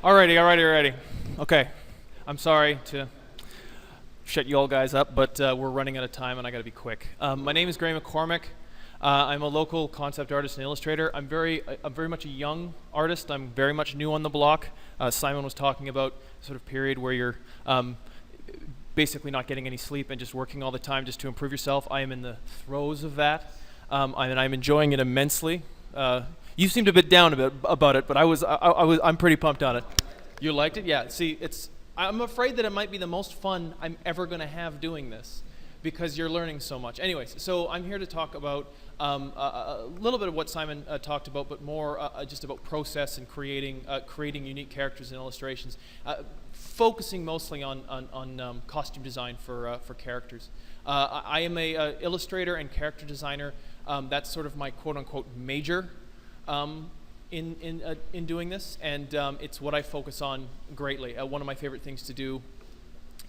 Alrighty. Okay, I'm sorry to shut you all guys up, but we're running out of time and I gotta be quick. My name is Graeme McCormack. I'm a local concept artist and illustrator. I'm very much a young artist. I'm very much new on the block. Simon was talking about sort of period where you're basically not getting any sleep and just working all the time just to improve yourself. I am in the throes of that, and I'm enjoying it immensely. You seemed a bit down about it, but I'm pretty pumped on it. You liked it? Yeah. See, I'm afraid that it might be the most fun I'm ever going to have doing this, because you're learning so much. Anyways, so I'm here to talk about a little bit of what Simon talked about, but more just about process and creating unique characters and illustrations, focusing mostly on costume design for characters. I am a illustrator and character designer. That's sort of my quote-unquote major in doing this, and it's what I focus on greatly. One of my favorite things to do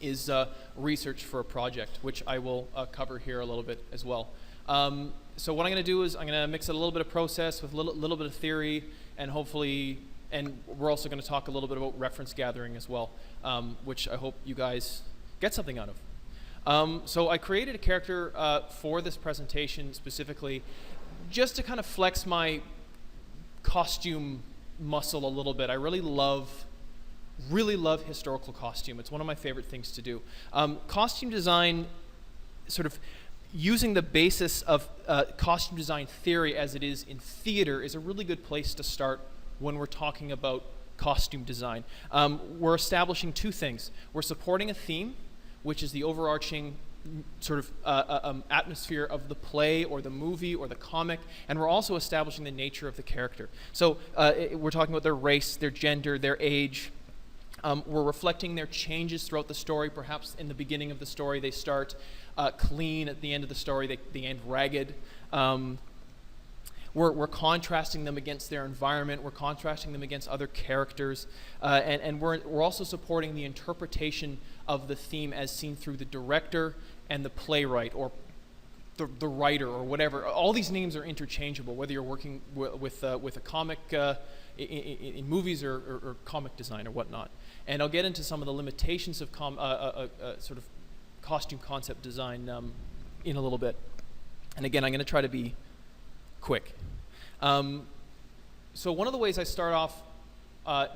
is research for a project, which I will cover here a little bit as well. So what I'm going to do is I'm going to mix a little bit of process with a little bit of theory, and hopefully, and we're also going to talk a little bit about reference gathering as well, which I hope you guys get something out of. So I created a character for this presentation specifically, just to kind of flex my costume muscle a little bit. I really love historical costume. It's one of my favorite things to do. Costume design, sort of using the basis of costume design theory as it is in theater, is a really good place to start when we're talking about costume design. We're establishing two things. We're supporting a theme, which is the overarching sort of atmosphere of the play or the movie or the comic, and we're also establishing the nature of the character. So we're talking about their race, their gender, their age. We're reflecting their changes throughout the story. Perhaps in the beginning of the story they start clean, at the end of the story they end ragged. We're contrasting them against their environment. We're contrasting them against other characters, and we're also supporting the interpretation of the theme as seen through the director and the playwright, or the writer, or whatever. All these names are interchangeable, whether you're working with a comic in movies or comic design or whatnot. And I'll get into some of the limitations of sort of costume concept design in a little bit. And again, I'm going to try to be quick. So one of the ways I start off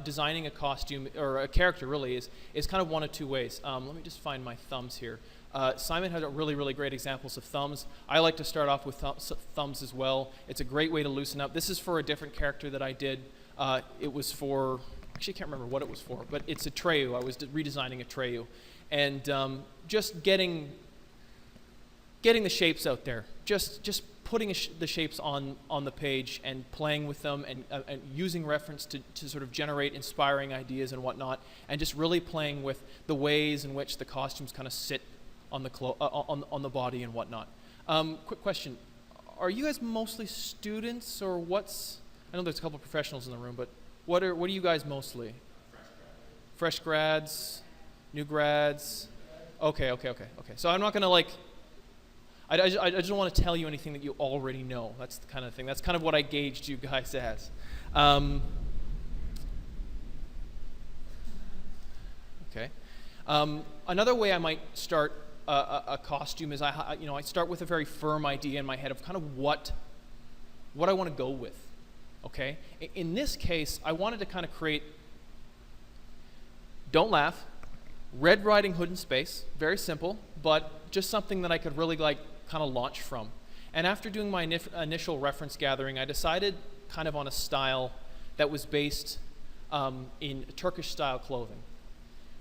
designing a costume, or a character really, is kind of one of two ways. Let me just find my thumbs here. Simon had really great examples of thumbs. I like to start off with thumbs as well. It's a great way to loosen up. This is for a different character that I did. It was for, actually I can't remember what it was for, but it's a Treyu. I was redesigning a Treyu. And just getting the shapes out there. Just putting the shapes on the page and playing with them, and using reference to sort of generate inspiring ideas and whatnot, and just really playing with the ways in which the costumes kind of sit on the body and whatnot. Quick question: are you guys mostly students, or what's? I know there's a couple of professionals in the room, but what are you guys mostly? Fresh grads, new grads. Okay. So I'm not gonna I just don't want to tell you anything that you already know. That's the kind of thing. That's kind of what I gauged you guys as. Okay. Another way I might start a costume is I start with a very firm idea in my head of kind of what I want to go with. Okay. In this case, I wanted to kind of create. Don't laugh. Red Riding Hood in space. Very simple, but just something that I could really kind of launch from. And after doing my initial reference gathering, I decided kind of on a style that was based in Turkish style clothing.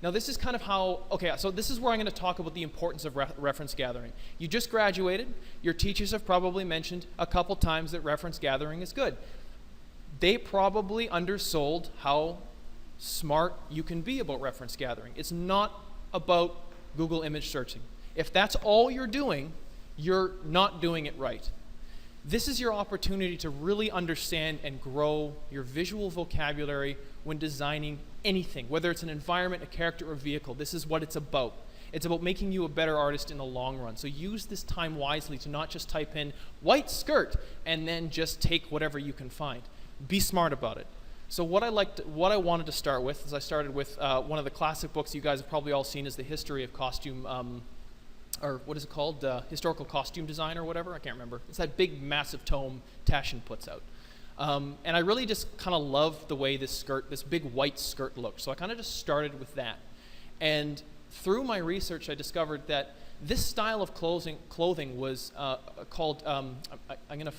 Now this is kind of how, so this is where I'm going to talk about the importance of reference gathering. You just graduated. Your teachers have probably mentioned a couple times that reference gathering is good. They probably undersold how smart you can be about reference gathering. It's not about Google image searching. If that's all you're doing, you're not doing it right. This is your opportunity to really understand and grow your visual vocabulary when designing anything, whether it's an environment, a character, or a vehicle. This is what it's about. It's about making you a better artist in the long run. So use this time wisely to not just type in white skirt and then just take whatever you can find. Be smart about it. So what I wanted to start with is I started with one of the classic books you guys have probably all seen, is The History of Costume, or what is it called? Historical Costume Design or whatever, I can't remember. It's that big massive tome Taschen puts out. And I really just kind of loved the way this big white skirt looked. So I kind of just started with that. And through my research, I discovered that this style of clothing was called, I'm going to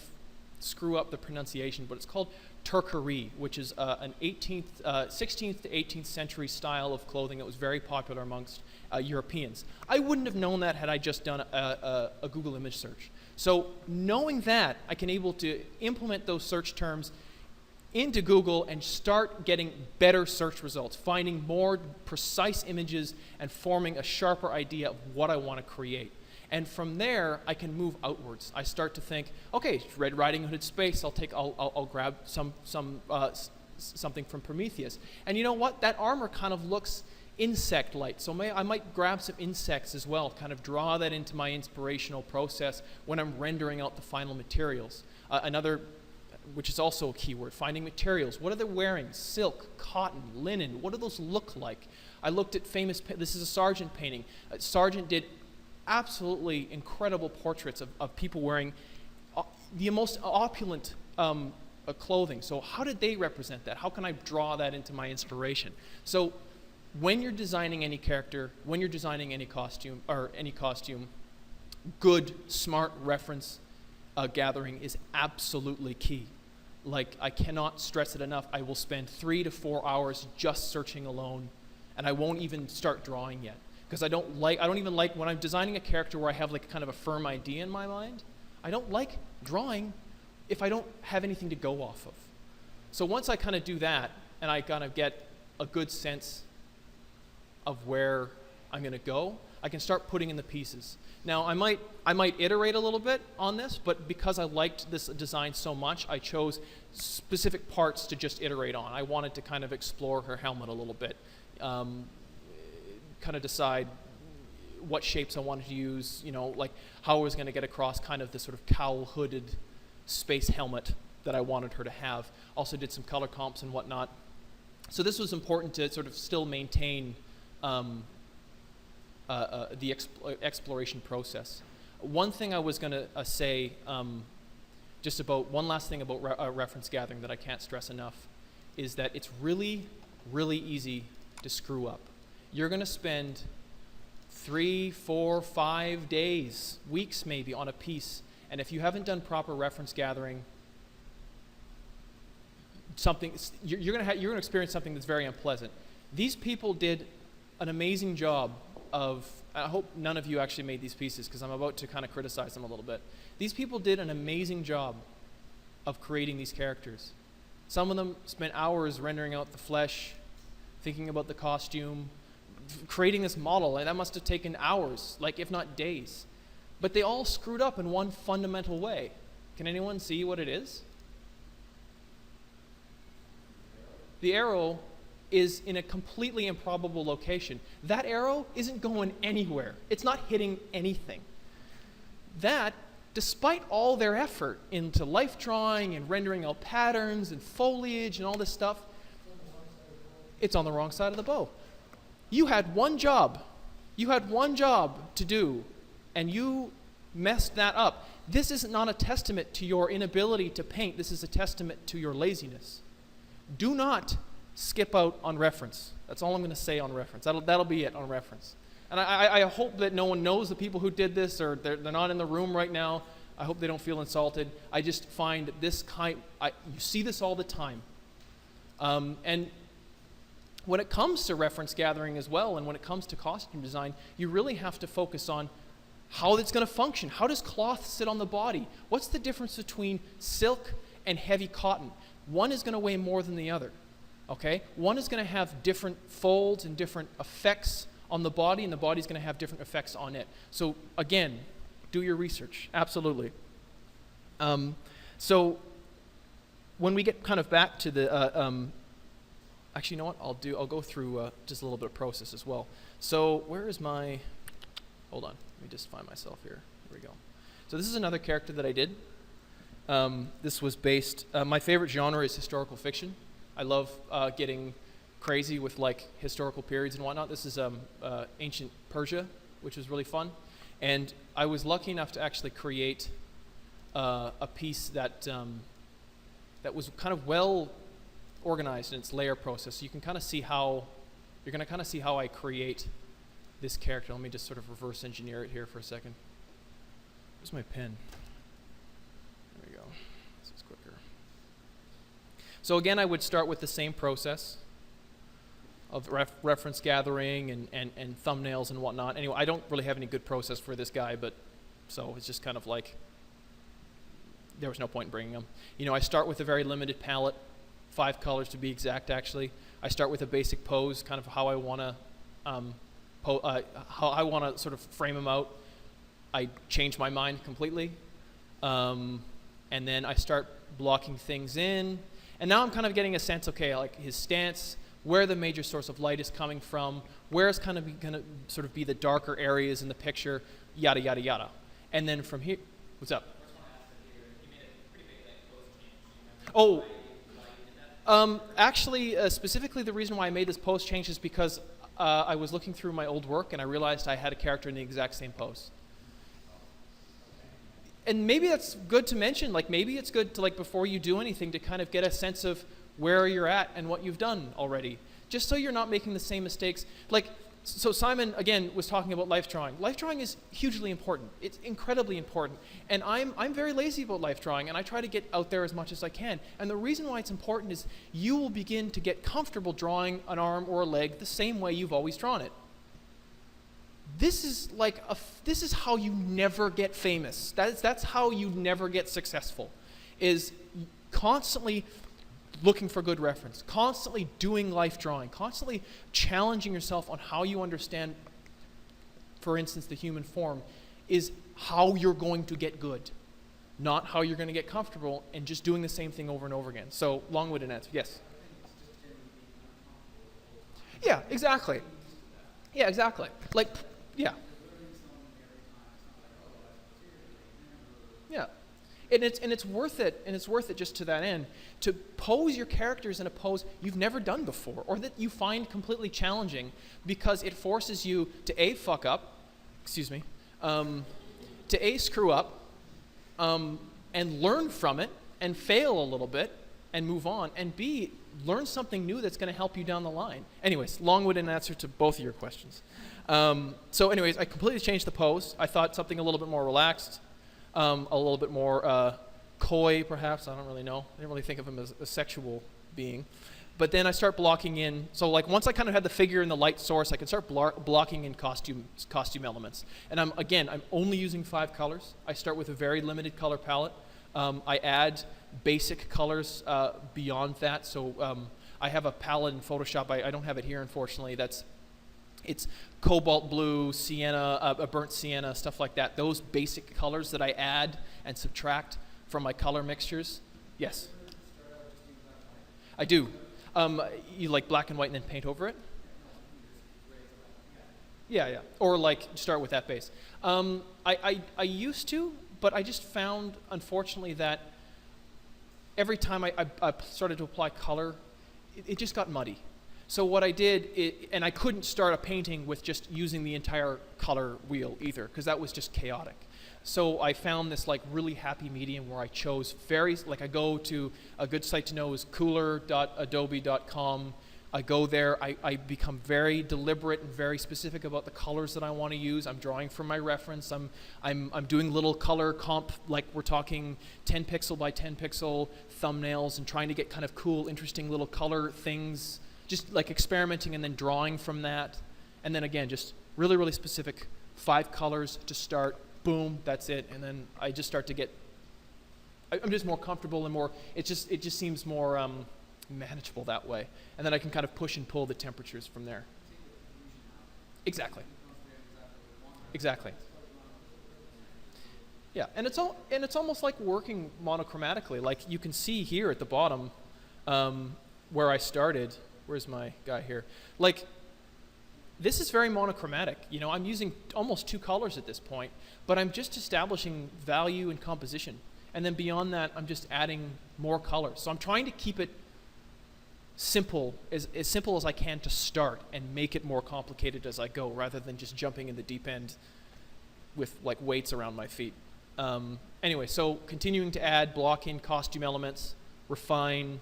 screw up the pronunciation, but it's called Turquerie, which is an 16th to 18th century style of clothing that was very popular amongst Europeans. I wouldn't have known that had I just done a Google image search. So knowing that, I can able to implement those search terms into Google and start getting better search results, finding more precise images and forming a sharper idea of what I want to create. And from there, I can move outwards. I start to think, okay, Red Riding Hood space. I'll grab something from Prometheus. And you know what? That armor kind of looks insect-like. So I might grab some insects as well. Kind of draw that into my inspirational process when I'm rendering out the final materials. Another, which is also a keyword, finding materials. What are they wearing? Silk, cotton, linen. What do those look like? I looked at this is a Sargent painting. Sargent did absolutely incredible portraits of people wearing the most opulent clothing. So how did they represent that? How can I draw that into my inspiration? So when you're designing any character, when you're designing any costume, good, smart reference gathering is absolutely key. Like, I cannot stress it enough. I will spend 3 to 4 hours just searching alone, and I won't even start drawing yet. Because I don't even like when I'm designing a character where I have like kind of a firm idea in my mind. I don't like drawing if I don't have anything to go off of. So once I kind of do that and I kind of get a good sense of where I'm going to go, I can start putting in the pieces. Now I might iterate a little bit on this, but because I liked this design so much, I chose specific parts to just iterate on. I wanted to kind of explore her helmet a little bit. Kind of decide what shapes I wanted to use, like how I was going to get across kind of this sort of cowl-hooded space helmet that I wanted her to have. Also did some color comps and whatnot. So this was important to sort of still maintain the exploration process. One thing I was going to say, just about one last thing about reference gathering that I can't stress enough, is that it's really, really easy to screw up. You're going to spend 3, 4, 5 days, weeks maybe, on a piece, and if you haven't done proper reference gathering, you're going to experience something that's very unpleasant. These people did an amazing job of, I hope none of you actually made these pieces because I'm about to kind of criticize them a little bit. These people did an amazing job of creating these characters. Some of them spent hours rendering out the flesh, thinking about the costume, creating this model, and that must have taken hours, like if not days. But they all screwed up in one fundamental way. Can anyone see what it is? The arrow is in a completely improbable location. That arrow isn't going anywhere. It's not hitting anything. That, despite all their effort into life drawing and rendering out patterns and foliage and all this stuff, it's on the wrong side of the bow. You had one job. You had one job to do, and you messed that up. This is not a testament to your inability to paint. This is a testament to your laziness. Do not skip out on reference. That's all I'm going to say on reference. That'll be it on reference. And I hope that no one knows the people who did this, or they're not in the room right now. I hope they don't feel insulted. I just find this you see this all the time. And when it comes to reference gathering as well, and when it comes to costume design, you really have to focus on how it's going to function. How does cloth sit on the body? What's the difference between silk and heavy cotton? One is going to weigh more than the other, okay? One is going to have different folds and different effects on the body, and the body's going to have different effects on it. So again, do your research, absolutely. So when we get kind of back to the, actually, you know what? I'll go through just a little bit of process as well. So where is my? Hold on. Let me just find myself here. Here we go. So this is another character that I did. This was based. My favorite genre is historical fiction. I love getting crazy with like historical periods and whatnot. This is ancient Persia, which was really fun. And I was lucky enough to actually create a piece that that was kind of well organized in its layer process. So you can kind of see how, you're going to kind of see how I create this character. Let me just sort of reverse engineer it here for a second. Where's my pen? There we go. This is quicker. So again, I would start with the same process of reference gathering and thumbnails and whatnot. Anyway, I don't really have any good process for this guy, but so it's just kind of like, there was no point in bringing them. You know, I start with a very limited palette, 5 colors to be exact actually. I start with a basic pose, kind of how I want to sort of frame them out. I change my mind completely. And then I start blocking things in. And now I'm kind of getting a sense, okay, like his stance, where the major source of light is coming from, where is kind of going to sort of be the darker areas in the picture, yada, yada, yada. And then from here, what's up? Oh, actually, specifically the reason why I made this pose change is because I was looking through my old work and I realized I had a character in the exact same pose. And maybe that's good to mention, like maybe it's good to, like, before you do anything, to kind of get a sense of where you're at and what you've done already, just so you're not making the same mistakes. Like, so Simon, again, was talking about life drawing. Life drawing is hugely important. It's incredibly important. And I'm very lazy about life drawing, and I try to get out there as much as I can. And the reason why it's important is you will begin to get comfortable drawing an arm or a leg the same way you've always drawn it. This is like this is how you never get famous. That's how you never get successful, is constantly looking for good reference, constantly doing life drawing, constantly challenging yourself on how you understand, for instance, the human form, is how you're going to get good, not how you're going to get comfortable and just doing the same thing over and over again. So, long-winded answer, yes? Yeah, exactly. Yeah, exactly. Like, yeah. Yeah. And it's worth it just to that end, to pose your characters in a pose you've never done before, or that you find completely challenging, because it forces you to A, fuck up, to A, screw up, and learn from it, and fail a little bit, and move on, and B, learn something new that's going to help you down the line. Anyways, long-winded answer to both of your questions. So anyways, I completely changed the pose. I thought something a little bit more relaxed, a little bit more coy, perhaps. I don't really know. I didn't really think of him as a sexual being. But then I start blocking in. So like once I kind of had the figure and the light source, I can start blocking in costume elements. And I'm only using 5 colors. I start with a very limited color palette. I add basic colors beyond that. So I have a palette in Photoshop. I don't have it here, unfortunately. It's cobalt blue, sienna, a burnt sienna, stuff like that. Those basic colors that I add and subtract from my color mixtures. Yes? I do. You like black and white and then paint over it? Yeah. Or like start with that base. I used to, but I just found, unfortunately, that every time I started to apply color, it just got muddy. So what I did, and I couldn't start a painting with just using the entire color wheel either, because that was just chaotic. So I found this like really happy medium where I chose I go to, a good site to know is cooler.adobe.com. I go there, I become very deliberate and very specific about the colors that I want to use. I'm drawing from my reference. I'm doing little color comp, like we're talking 10 pixel by 10 pixel thumbnails, and trying to get kind of cool, interesting little color things, just like experimenting and then drawing from that. And then again, just really, really specific 5 colors to start. Boom, that's it. And then I just start to get, I'm just more comfortable and more, it just seems more manageable that way. And then I can kind of push and pull the temperatures from there. Exactly. Yeah, and it's almost like working monochromatically. Like you can see here at the bottom where I started. Where's my guy here? Like, this is very monochromatic. You know, I'm using almost 2 colors at this point, but I'm just establishing value and composition. And then beyond that, I'm just adding more colors. So I'm trying to keep it as simple as I can to start, and make it more complicated as I go, rather than just jumping in the deep end with like weights around my feet. Anyway, so continuing to add block-in costume elements, refine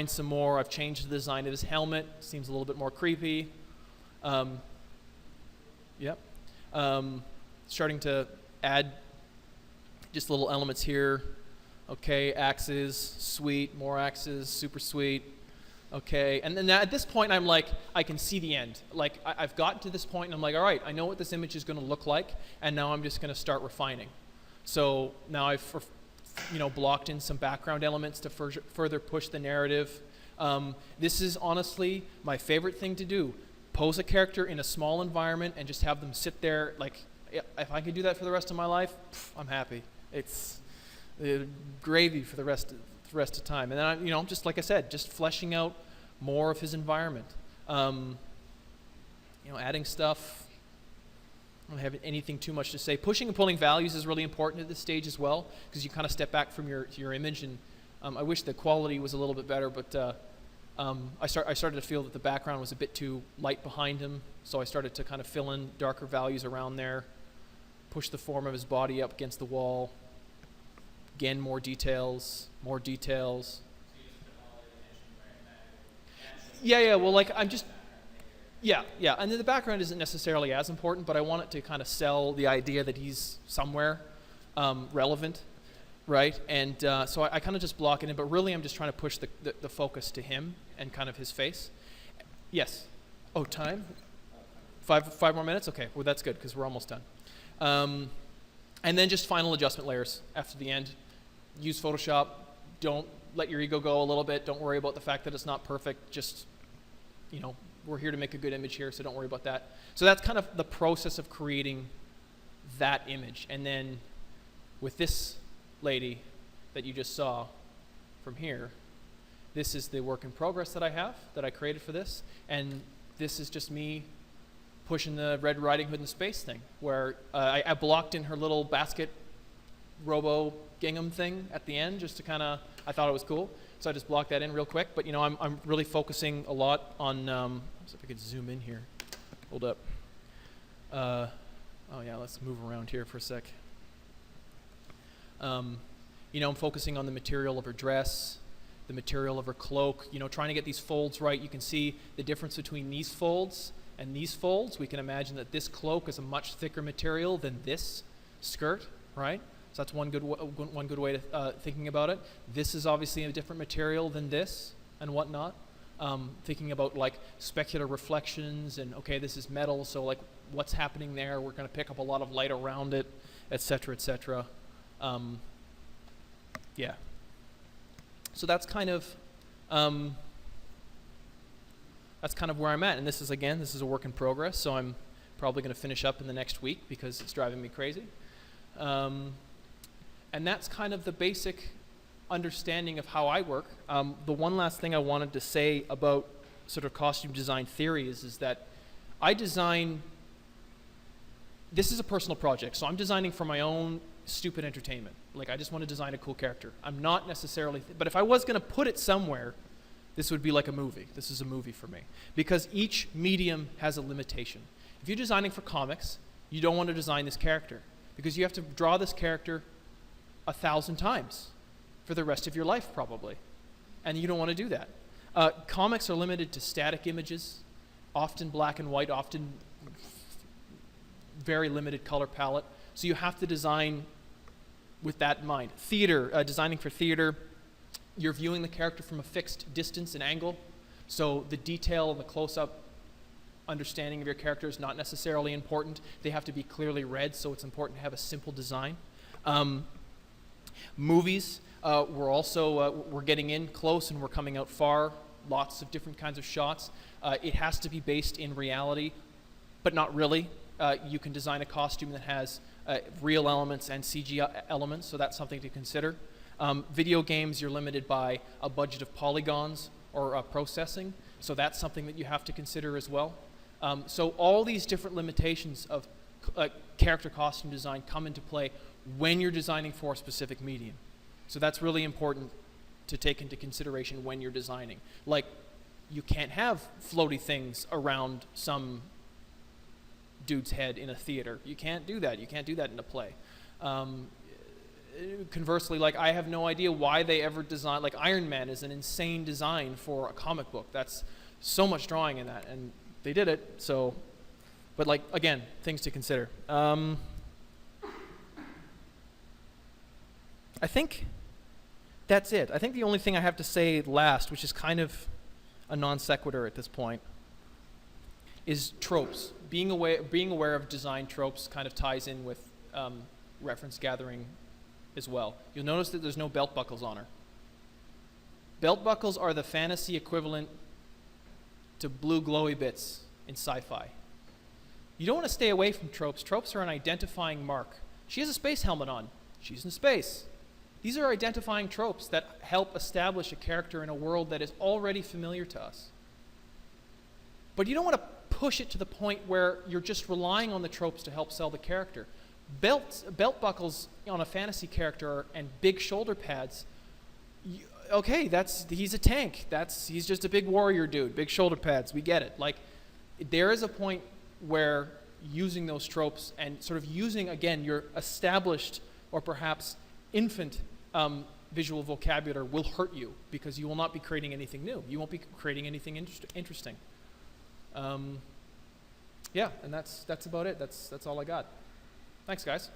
some more. I've changed the design of his helmet. Seems a little bit more creepy. Starting to add just little elements here. Okay, axes, sweet, more axes, super sweet. Okay, and then at this point I'm like, I can see the end. Like I've gotten to this point and I'm like, all right, I know what this image is going to look like, and now I'm just going to start refining. So now I've blocked in some background elements to further push the narrative. This is honestly my favorite thing to do. Pose a character in a small environment and just have them sit there. Like, if I could do that for the rest of my life, I'm happy. It's gravy for the rest of time. And then just like I said, just fleshing out more of his environment. Adding stuff. I don't have anything too much to say. Pushing and pulling values is really important at this stage as well, because you kind of step back from your image, and I wish the quality was a little bit better, but I started to feel that the background was a bit too light behind him, so I started to kind of fill in darker values around there, push the form of his body up against the wall. Again, more details. Yeah, well, like I'm just, yeah, and then the background isn't necessarily as important, but I want it to kind of sell the idea that he's somewhere relevant, right? And so I kind of just block it in, but really I'm just trying to push the focus to him and kind of his face. Yes. Oh, time? 5 more minutes? Okay, well that's good, because we're almost done. And then just final adjustment layers after the end. Use Photoshop. Don't let your ego go a little bit. Don't worry about the fact that it's not perfect. Just, we're here to make a good image here, so don't worry about that. So that's kind of the process of creating that image. And then with this lady that you just saw from here, this is the work in progress that I created for this. And this is just me pushing the Red Riding Hood in space thing, where I blocked in her little basket robo gingham thing at the end, just to kind of, I thought it was cool, so I just blocked that in real quick. But I'm really focusing a lot on, let's see if I could zoom in here. Hold up. Oh yeah, let's move around here for a sec. I'm focusing on the material of her dress, the material of her cloak, trying to get these folds right. You can see the difference between these folds and these folds. We can imagine that this cloak is a much thicker material than this skirt, right? So that's one good way to thinking about it. This is obviously a different material than this and whatnot. Thinking about like specular reflections and, okay, this is metal, so like what's happening there? We're going to pick up a lot of light around it, etc., etc. Yeah. So that's kind of where I'm at, and this is a work in progress, so I'm probably going to finish up in the next week because it's driving me crazy. And that's kind of the basic understanding of how I work. The one last thing I wanted to say about sort of costume design theory is that I design, this is a personal project, so I'm designing for my own stupid entertainment. Like, I just want to design a cool character. I'm not necessarily, but if I was going to put it somewhere, this would be like a movie. This is a movie for me, because each medium has a limitation. If you're designing for comics, you don't want to design this character, because you have to draw this character 1,000 times for the rest of your life probably, and you don't want to do that. Comics are limited to static images, often black and white, often very limited color palette, so you have to design with that in mind. Theater, designing for theater, you're viewing the character from a fixed distance and angle, so the detail and the close-up understanding of your character is not necessarily important. They have to be clearly read, so it's important to have a simple design. Movies, we're getting in close and we're coming out far. Lots of different kinds of shots. It has to be based in reality, but not really. You can design a costume that has real elements and CG elements, so that's something to consider. Video games, you're limited by a budget of polygons or processing, so that's something that you have to consider as well. So all these different limitations of character costume design come into play when you're designing for a specific medium. So that's really important to take into consideration when you're designing. Like, you can't have floaty things around some dude's head in a theater. You can't do that. You can't do that in a play. Conversely, like, I have no idea why they ever designed, like, Iron Man is an insane design for a comic book. That's so much drawing in that, and they did it, so, but, like, again, things to consider. I think that's it. I think the only thing I have to say last, which is kind of a non sequitur at this point, is tropes. Being aware of design tropes kind of ties in with reference gathering as well. You'll notice that there's no belt buckles on her. Belt buckles are the fantasy equivalent to blue glowy bits in sci-fi. You don't want to stay away from tropes. Tropes are an identifying mark. She has a space helmet on. She's in space. These are identifying tropes that help establish a character in a world that is already familiar to us. But you don't want to push it to the point where you're just relying on the tropes to help sell the character. Belt buckles on a fantasy character and big shoulder pads, okay, he's a tank. He's just a big warrior dude, big shoulder pads, we get it. Like, there is a point where using those tropes and sort of using, again, your established or perhaps infant visual vocabulary will hurt you, because you will not be creating anything new. You won't be creating anything interesting. Yeah, and that's about it. That's all I got. Thanks, guys.